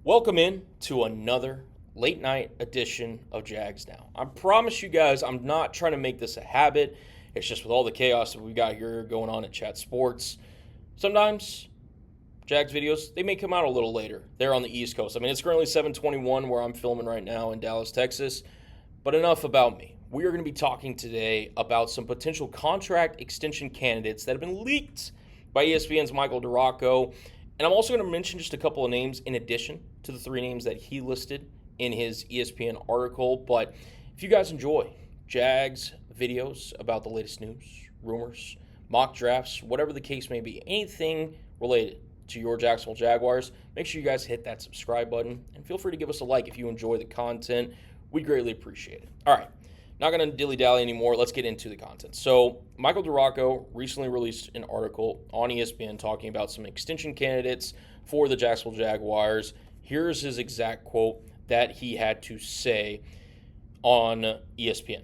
Welcome in to another late night edition of Jags Now. I promise you guys I'm not trying to make this a habit. It's just with all the chaos that we've got here going on at Chat Sports. Sometimes Jags videos, they may come out a little later. They're on the East Coast. I mean, it's currently 7:21 where I'm filming right now in Dallas, Texas. But enough about me. We are going to be talking today about some potential contract extension candidates that have been leaked by ESPN's Michael DiRocco. And I'm also going to mention just a couple of names in addition to the three names that he listed in his ESPN article. But if you guys enjoy Jags videos about the latest news, rumors, mock drafts, whatever the case may be, anything related to your Jacksonville Jaguars, make sure you guys hit that subscribe button and feel free to give us a like if you enjoy the content. We greatly appreciate it. All right, not going to dilly-dally anymore. Let's get into the content. So Michael DiRocco recently released an article on ESPN talking about some extension candidates for the Jacksonville Jaguars. Here's his exact quote that he had to say on ESPN.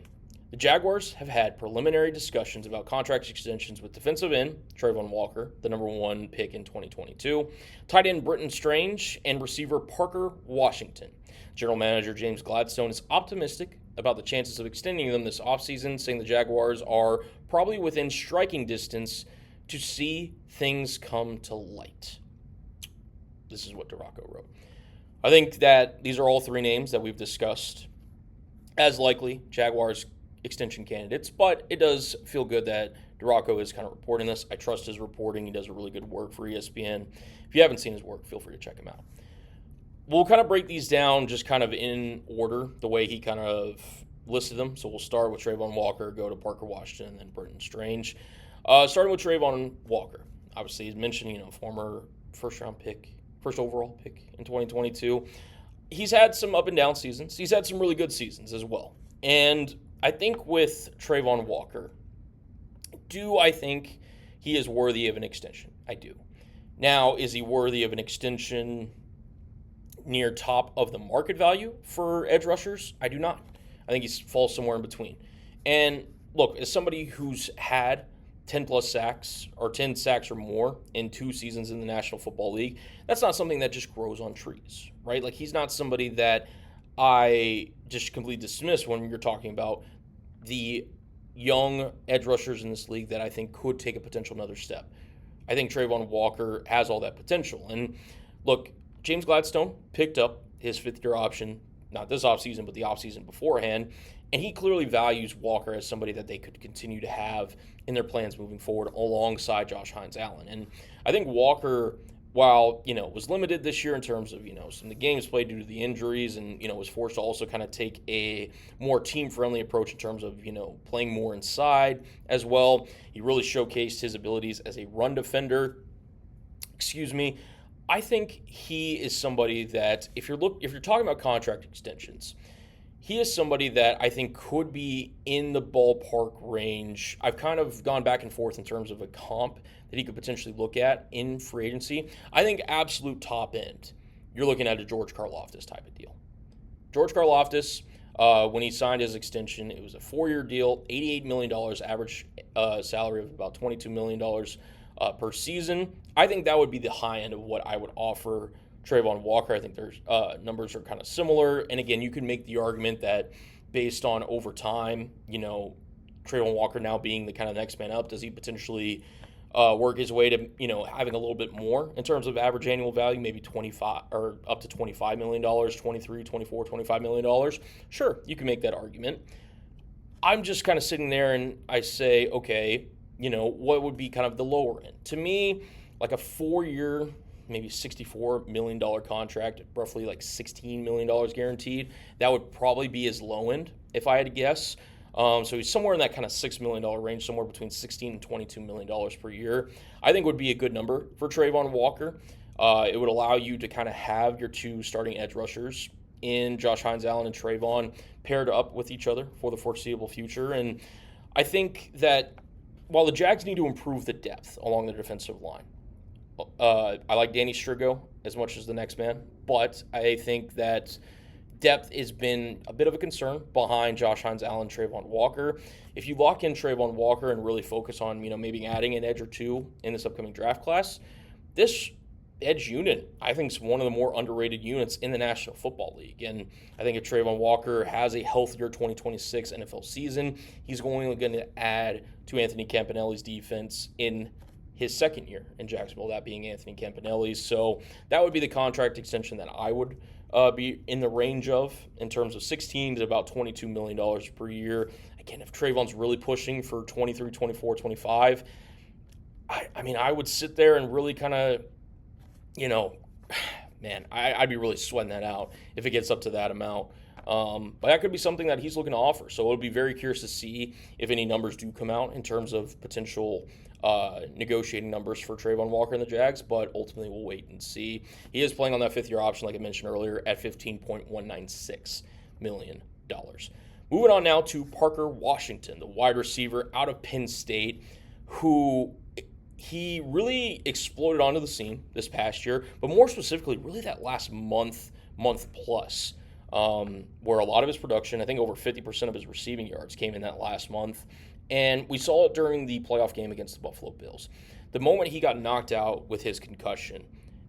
The Jaguars have had preliminary discussions about contract extensions with defensive end Travon Walker, the number one pick in 2022, tight end Brenton Strange, and receiver Parker Washington. General Manager James Gladstone is optimistic about the chances of extending them this offseason, saying the Jaguars are probably within striking distance to see things come to light. This is what DiRocco wrote. I think that these are all three names that we've discussed as likely Jaguars extension candidates, but it does feel good that DiRocco is kind of reporting this. I trust his reporting. He does a really good work for ESPN. If you haven't seen his work, feel free to check him out. We'll kind of break these down just kind of in order, the way he kind of listed them. So we'll start with Trayvon Walker, go to Parker Washington, and then Brenton Strange. Starting with Trayvon Walker. Obviously, he's mentioned, former first overall pick in 2022. He's had some up and down seasons. He's had some really good seasons as well. And I think with Trayvon Walker, do I think he is worthy of an extension? I do. Now, is he worthy of an extension near top of the market value for edge rushers? I do not. I think he falls somewhere in between. And look, as somebody who's had 10-plus sacks or 10 sacks or more in 2 seasons in the National Football League, that's not something that just grows on trees, right? Like, he's not somebody that I just completely dismiss when you're talking about the young edge rushers in this league that I think could take a potential another step. I think Trayvon Walker has all that potential. And look, James Gladstone picked up his fifth-year option, not this offseason, but the offseason beforehand, and he clearly values Walker as somebody that they could continue to have in their plans moving forward alongside Josh Hines-Allen. And I think Walker, while, was limited this year in terms of, some of the games played due to the injuries and, was forced to also kind of take a more team-friendly approach in terms of, playing more inside as well. He really showcased his abilities as a run defender. I think he is somebody that if you're talking about contract extensions, he is somebody that I think could be in the ballpark range. I've kind of gone back and forth in terms of a comp that he could potentially look at in free agency. I think absolute top end, you're looking at a George Karlaftis type of deal. George Karlaftis, when he signed his extension, it was a 4-year deal, $88 million, average salary of about $22 million per season. I think that would be the high end of what I would offer Trayvon Walker. I think their numbers are kind of similar. And again, you can make the argument that based on over time, Trayvon Walker now being the kind of next man up, does he potentially work his way to, having a little bit more in terms of average annual value, maybe 25 or up to $25 million, 23, 24, $25 million. Sure, you can make that argument. I'm just kind of sitting there and I say, okay, what would be kind of the lower end? To me, like a 4-year, maybe $64 million contract, roughly like $16 million guaranteed, that would probably be his low end, if I had to guess. So he's somewhere in that kind of $6 million range, somewhere between $16 and $22 million per year. I think would be a good number for Trayvon Walker. It would allow you to kind of have your 2 starting edge rushers in Josh Hines-Allen and Trayvon paired up with each other for the foreseeable future. And I think that while the Jags need to improve the depth along the defensive line, I like Danny Strigo as much as the next man, but I think that Depth has been a bit of a concern behind Josh Hines-Allen, Travon Walker. If you lock in Trayvon Walker and really focus on, maybe adding an edge or two in this upcoming draft class, this edge unit, I think, is one of the more underrated units in the National Football League. And I think if Trayvon Walker has a healthier 2026 NFL season, he's going to add to Anthony Campanelli's defense in his second year in Jacksonville, that being Anthony Campanelli's. So that would be the contract extension that I would be in the range of in terms of 16 to about $22 million per year. Again, if Trayvon's really pushing for 23, 24, 25, I would sit there and really kind of, I'd be really sweating that out if it gets up to that amount. But that could be something that he's looking to offer. So it'll be very curious to see if any numbers do come out in terms of potential negotiating numbers for Trayvon Walker and the Jags, but ultimately we'll wait and see. He is playing on that fifth-year option, like I mentioned earlier, at $15.196 million. Moving on now to Parker Washington, the wide receiver out of Penn State, who he really exploded onto the scene this past year, but more specifically, really that last month plus, where a lot of his production, I think over 50% of his receiving yards came in that last month. And we saw it during the playoff game against the Buffalo Bills. The moment he got knocked out with his concussion,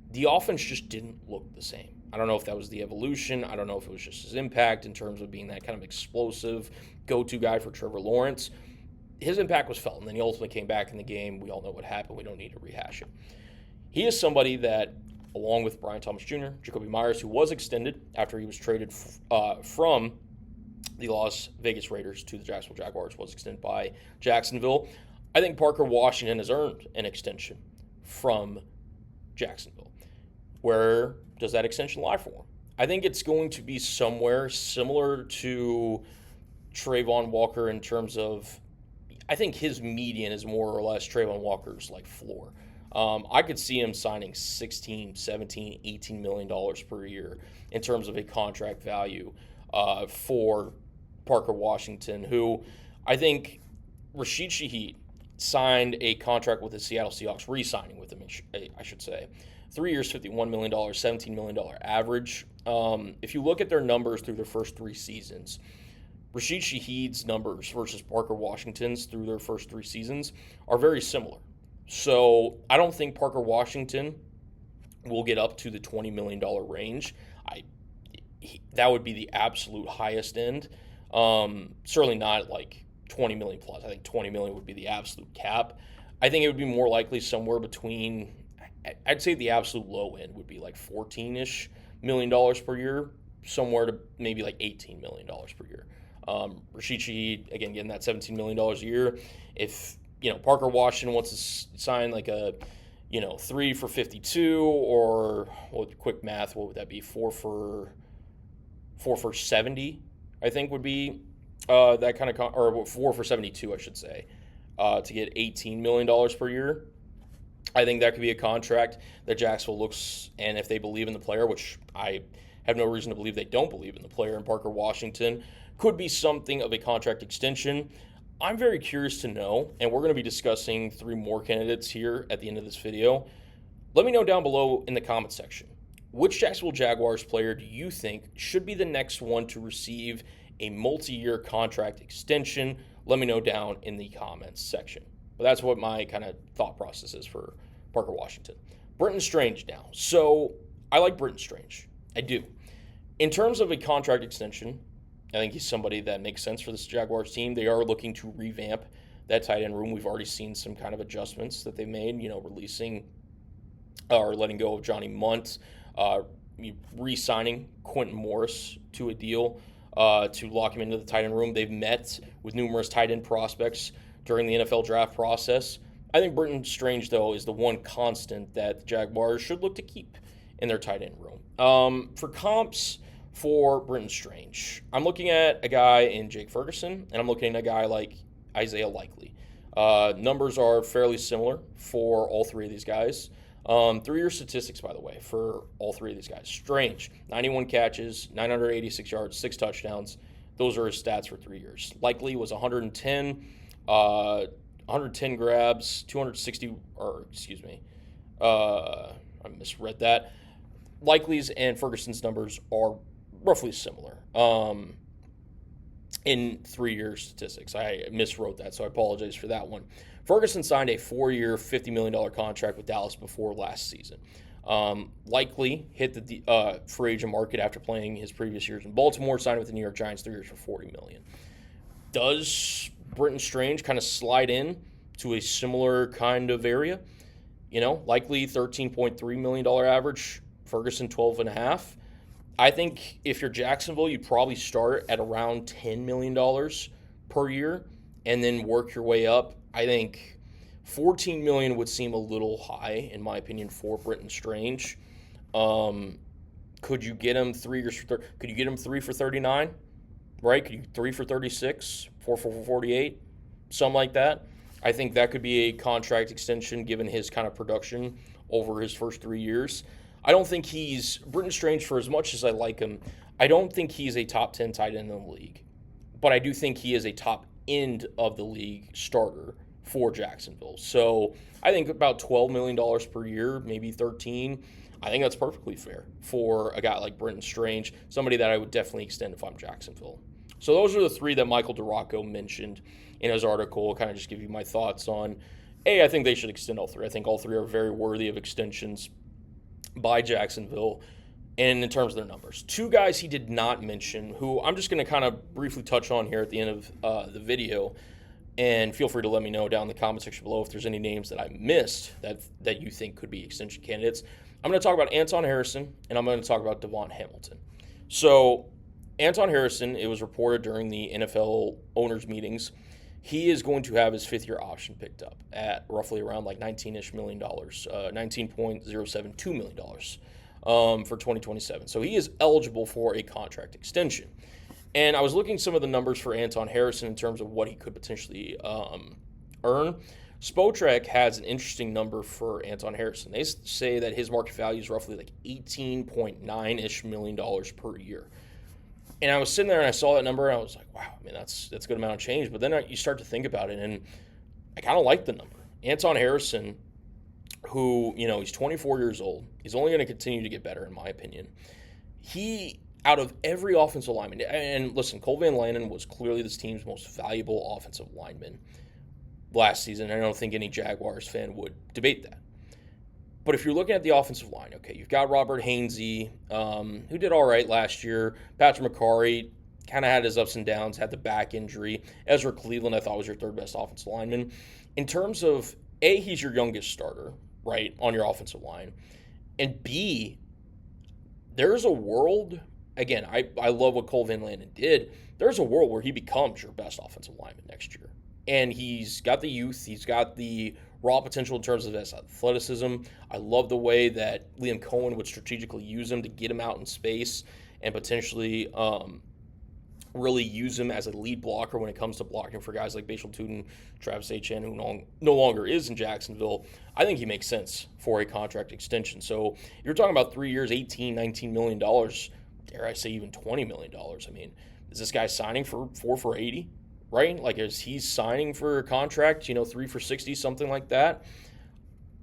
the offense just didn't look the same. I don't know if that was the evolution. I don't know if it was just his impact in terms of being that kind of explosive go-to guy for Trevor Lawrence. His impact was felt, and then he ultimately came back in the game. We all know what happened. We don't need to rehash it. He is somebody that, along with Brian Thomas Jr., Jacoby Myers, who was extended after he was traded from the Las Vegas Raiders to the Jacksonville Jaguars, was extended by Jacksonville. I think Parker Washington has earned an extension from Jacksonville. Where does that extension lie for him? I think it's going to be somewhere similar to Trayvon Walker in terms of, I think his median is more or less Trayvon Walker's floor. I could see him signing $16, $17, $18 million per year in terms of a contract value for Parker Washington, who I think Rashid Shaheed signed a contract with the Seattle Seahawks, re-signing with him, I should say. 3 years, $51 million, $17 million average. If you look at their numbers through their first 3 seasons, Rashid Shaheed's numbers versus Parker Washington's through their first 3 seasons are very similar. So I don't think Parker Washington will get up to the $20 million range. That would be the absolute highest end. Certainly not like 20 million plus. I think 20 million would be the absolute cap. I think it would be more likely somewhere between, I'd say the absolute low end would be like $14-ish million per year, somewhere to maybe like $18 million per year. Rashid Shaheed, again, getting that $17 million a year. If, Parker Washington wants to sign like a, 3 for 52 or, quick math, what would that be? 4 for 70, I think would be that kind of, or 4 for 72, I should say, to get $18 million per year. I think that could be a contract that Jacksonville looks, and if they believe in the player, which I have no reason to believe they don't believe in the player in Parker Washington, could be something of a contract extension. I'm very curious to know, and we're going to be discussing 3 more candidates here at the end of this video. Let me know down below in the comment section, which Jacksonville Jaguars player do you think should be the next one to receive a multi-year contract extension? Let me know down in the comments section. But that's what my kind of thought process is for Parker Washington. Brenton Strange now. So I like Brenton Strange. I do. In terms of a contract extension, I think he's somebody that makes sense for this Jaguars team. They are looking to revamp that tight end room. We've already seen some kind of adjustments that they made, releasing or letting go of Johnny Munt, re-signing Quentin Morris to a deal to lock him into the tight end room. They've met with numerous tight end prospects during the NFL draft process. I think Brenton Strange, though, is the one constant that the Jaguars should look to keep in their tight end room. For comps for Brenton Strange, I'm looking at a guy in Jake Ferguson, and I'm looking at a guy like Isaiah Likely. Numbers are fairly similar for all 3 of these guys. 3-year statistics, by the way, for all 3 of these guys. Strange, 91 catches, 986 yards, 6 touchdowns. Those are his stats for 3 years. Likely was 110 grabs, 260, I misread that. Likely's and Ferguson's numbers are roughly similar in 3-year statistics. I miswrote that, so I apologize for that one. Ferguson signed a 4-year, $50 million contract with Dallas before last season. Likely hit the free agent market after playing his previous years in Baltimore, signed with the New York Giants 3 years for $40 million. Does Brenton Strange kind of slide in to a similar kind of area? Likely $13.3 million average, Ferguson $12.5. I think if you're Jacksonville, you'd probably start at around $10 million per year and then work your way up. I think $14 million would seem a little high, in my opinion, for Brenton Strange. Could you get him 3 years for could you get him 3 for 39? Right? Could you 3 for 36, 4 for 48, something like that? I think that could be a contract extension given his kind of production over his first 3 years. I don't think he's Brenton Strange, for as much as I like him, I don't think he's a top 10 tight end in the league. But I do think he is a top end of the league starter for Jacksonville. So I think about $12 million per year, maybe 13. I think that's perfectly fair for a guy like Brenton Strange, somebody that I would definitely extend if I'm Jacksonville. So those are the 3 that Michael DiRocco mentioned in his article. I'll kind of just give you my thoughts on, I think they should extend all 3. I think all 3 are very worthy of extensions by Jacksonville, and in terms of their numbers. 2 guys he did not mention, who I'm just going to kind of briefly touch on here at the end of the video, and feel free to let me know down in the comment section below if there's any names that I missed that you think could be extension candidates. I'm going to talk about Anton Harrison, and I'm going to talk about DaVon Hamilton. So Anton Harrison, it was reported during the NFL owners meetings, he is going to have his 5th-year option picked up at roughly around like $19-ish million, $19.072 million for 2027. So he is eligible for a contract extension. And I was looking at some of the numbers for Anton Harrison in terms of what he could potentially earn. Spotrac has an interesting number for Anton Harrison. They say that his market value is roughly like $18.9-ish million per year. And I was sitting there and I saw that number and I was like, wow, that's a good amount of change. But then you start to think about it, and I kind of like the number. Anton Harrison, who, he's 24 years old. He's only going to continue to get better, in my opinion. He, out of every offensive lineman, and listen, Cole Van Lanen was clearly this team's most valuable offensive lineman last season. I don't think any Jaguars fan would debate that. But if you're looking at the offensive line, okay, you've got Robert Hainsey, who did all right last year. Patrick McCarry kind of had his ups and downs, had the back injury. Ezra Cleveland, I thought, was your 3rd best offensive lineman. In terms of, A, he's your youngest starter, right, on your offensive line. And B, there's a world, again, I love what Cole Van Lanen did. There's a world where he becomes your best offensive lineman next year. And he's got the youth. He's got the raw potential in terms of his athleticism. I love the way that Liam Cohen would strategically use him to get him out in space and potentially really use him as a lead blocker when it comes to blocking for guys like Bashal Tootin, Travis Etienne, who no longer is in Jacksonville. I think he makes sense for a contract extension. So you're talking about 3 years, $18, $19 million, dare I say even $20 million. I mean, is this guy signing for 4 for 80? Right? Like, is he signing for a contract, 3 for 60, something like that?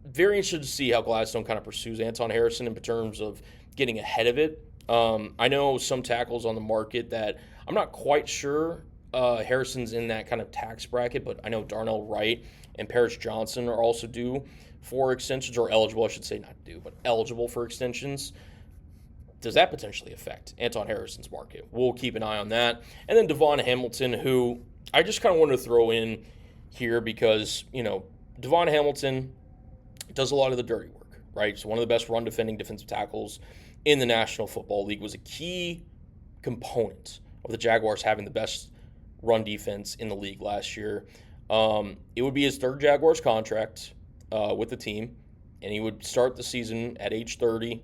Very interested to see how Gladstone kind of pursues Anton Harrison in terms of getting ahead of it. I know some tackles on the market that I'm not quite sure Harrison's in that kind of tax bracket, but I know Darnell Wright and Paris Johnson are also due for extensions, or eligible, I should say, not due, but eligible for extensions. Does that potentially affect Anton Harrison's market? We'll keep an eye on that. And then DaVon Hamilton, who I just kind of wanted to throw in here because, DaVon Hamilton does a lot of the dirty work, right? He's one of the best run-defending defensive tackles in the National Football League, was a key component of the Jaguars having the best run defense in the league last year. It would be his 3rd Jaguars contract with the team, and he would start the season at age 30.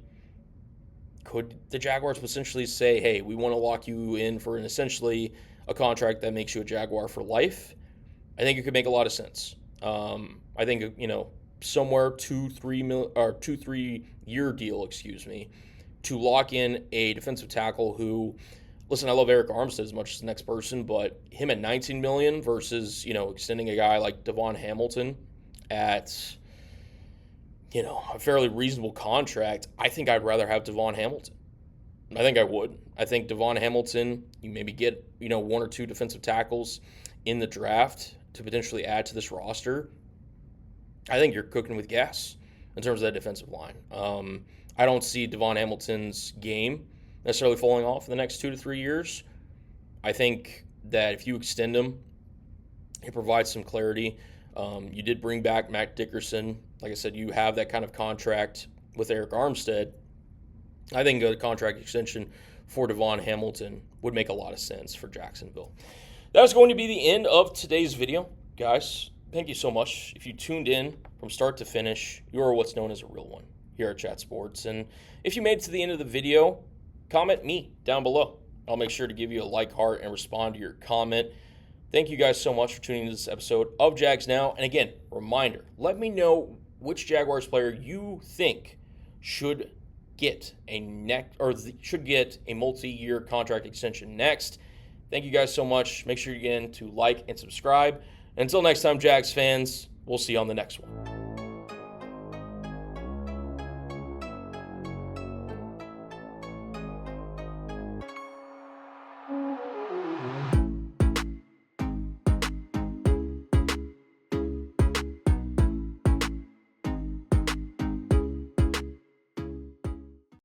Could the Jaguars essentially say, hey, we want to lock you in for essentially a contract that makes you a Jaguar for life? I think it could make a lot of sense. I think, somewhere 2-3 year deal, to lock in a defensive tackle who, listen, I love Eric Armstead as much as the next person, but him at $19 million versus, extending a guy like DaVon Hamilton at, a fairly reasonable contract. I think I'd rather have DaVon Hamilton. I think I would. I think DaVon Hamilton, you maybe get, one or two defensive tackles in the draft to potentially add to this roster. I think you're cooking with gas in terms of that defensive line. I don't see DaVon Hamilton's game necessarily falling off in the next 2 to 3 years. I think that if you extend him, it provides some clarity. You did bring back Matt Dickerson. Like I said, you have that kind of contract with Eric Armstead. I think a contract extension for DaVon Hamilton would make a lot of sense for Jacksonville. That is going to be the end of today's video. Guys, thank you so much. If you tuned in from start to finish, you are what's known as a real one here at Chat Sports. And if you made it to the end of the video, comment me down below. I'll make sure to give you a like, heart, and respond to your comment. Thank you guys so much for tuning into this episode of Jags Now. And again, reminder, let me know which Jaguars player you think should get a multi-year contract extension next. Thank you guys so much. Make sure again to like and subscribe. And until next time, Jags fans, we'll see you on the next one.